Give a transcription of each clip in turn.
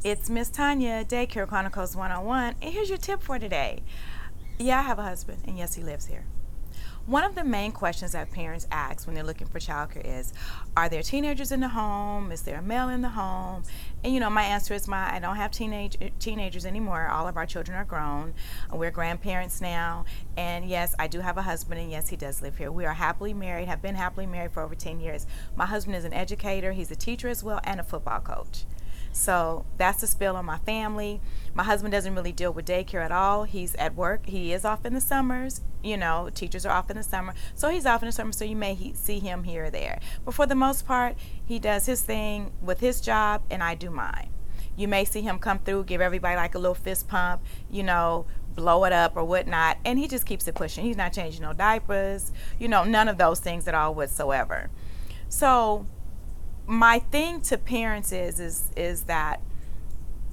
It's Miss Tanya, Daycare Chronicles 101, and here's your tip for today. Yeah, I have a husband, and yes, he lives here. One of the main questions that parents ask when they're looking for childcare is, are there teenagers in the home? Is there a male in the home? And my answer is I don't have teenagers anymore. All of our children are grown. We're grandparents now. And yes, I do have a husband, and yes, he does live here. We are happily married, have been happily married for over 10 years. My husband is an educator. He's a teacher as well, and a football coach. So that's the spill on my family. My husband doesn't really deal with daycare at all. He's at work. He is off in the summers. Teachers are off in the summer. So he's off in the summer, so you may see him here or there. But for the most part, he does his thing with his job, and I do mine. You may see him come through, give everybody like a little fist pump, blow it up or whatnot, and he just keeps it pushing. He's not changing no diapers, none of those things at all whatsoever. So my thing to parents is that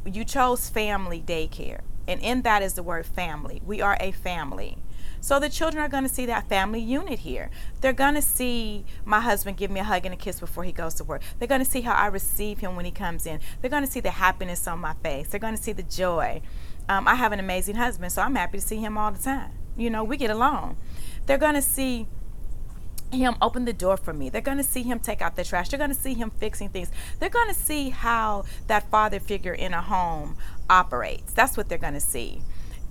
you chose family daycare, and in that is the word family. We are a family. So the children are going to see that family unit here. They're going to see my husband give me a hug and a kiss before he goes to work. They're going to see how I receive him when he comes in. They're going to see the happiness on my face. They're going to see the joy. I have an amazing husband, so I'm happy to see him all the time. We get along. They're going to see him open the door for me. They're going to see him take out the trash. They're going to see him fixing things. They're going to see how that father figure in a home operates. That's what they're going to see.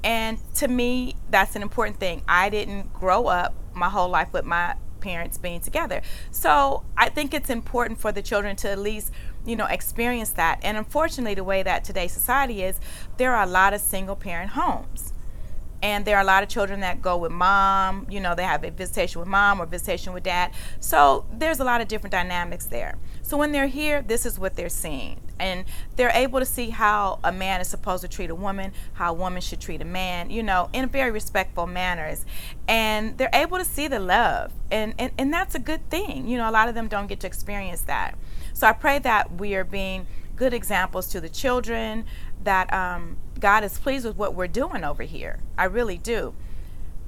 And to me, that's an important thing. I didn't grow up my whole life with my parents being together. So I think it's important for the children to at least, experience that. And unfortunately, the way that today's society is, there are a lot of single parent homes. And there are a lot of children that go with mom, they have a visitation with mom or visitation with dad. So there's a lot of different dynamics there. So when they're here, this is what they're seeing. And they're able to see how a man is supposed to treat a woman, how a woman should treat a man, in very respectful manners. And they're able to see the love. And that's a good thing. A lot of them don't get to experience that. So I pray that we are being good examples to the children, that God is pleased with what we're doing over here. I really do.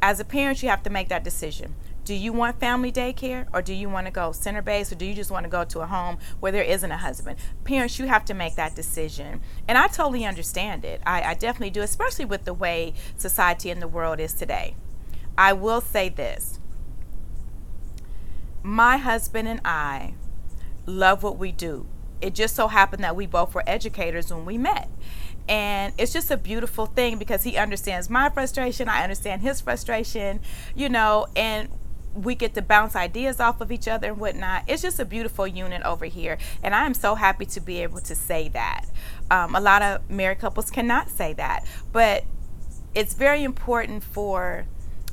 As a parent, you have to make that decision. Do you want family daycare, or do you want to go center-based, or do you just want to go to a home where there isn't a husband? Parents, you have to make that decision. And I totally understand it. I definitely do, especially with the way society and the world is today. I will say this. My husband and I love what we do. It just so happened that we both were educators when we met. And it's just a beautiful thing because he understands my frustration. I understand his frustration, and we get to bounce ideas off of each other and whatnot. It's just a beautiful unit over here. And I am so happy to be able to say that. A lot of married couples cannot say that. But it's very important for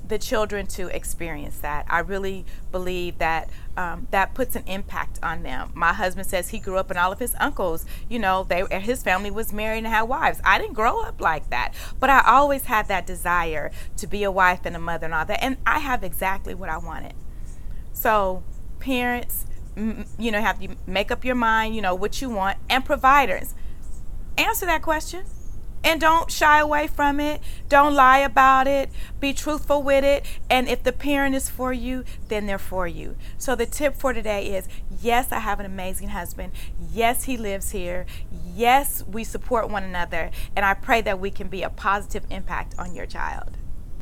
the children to experience that. I really believe that that puts an impact on them. My husband says he grew up and all of his uncles, his family was married and had wives. I didn't grow up like that, but I always had that desire to be a wife and a mother and all that, and I have exactly what I wanted. So parents, have to make up your mind, what you want, and providers, answer that question. And don't shy away from it. Don't lie about it. Be truthful with it. And if the parent is for you, then they're for you. So the tip for today is, yes, I have an amazing husband. Yes, he lives here. Yes, we support one another. And I pray that we can be a positive impact on your child.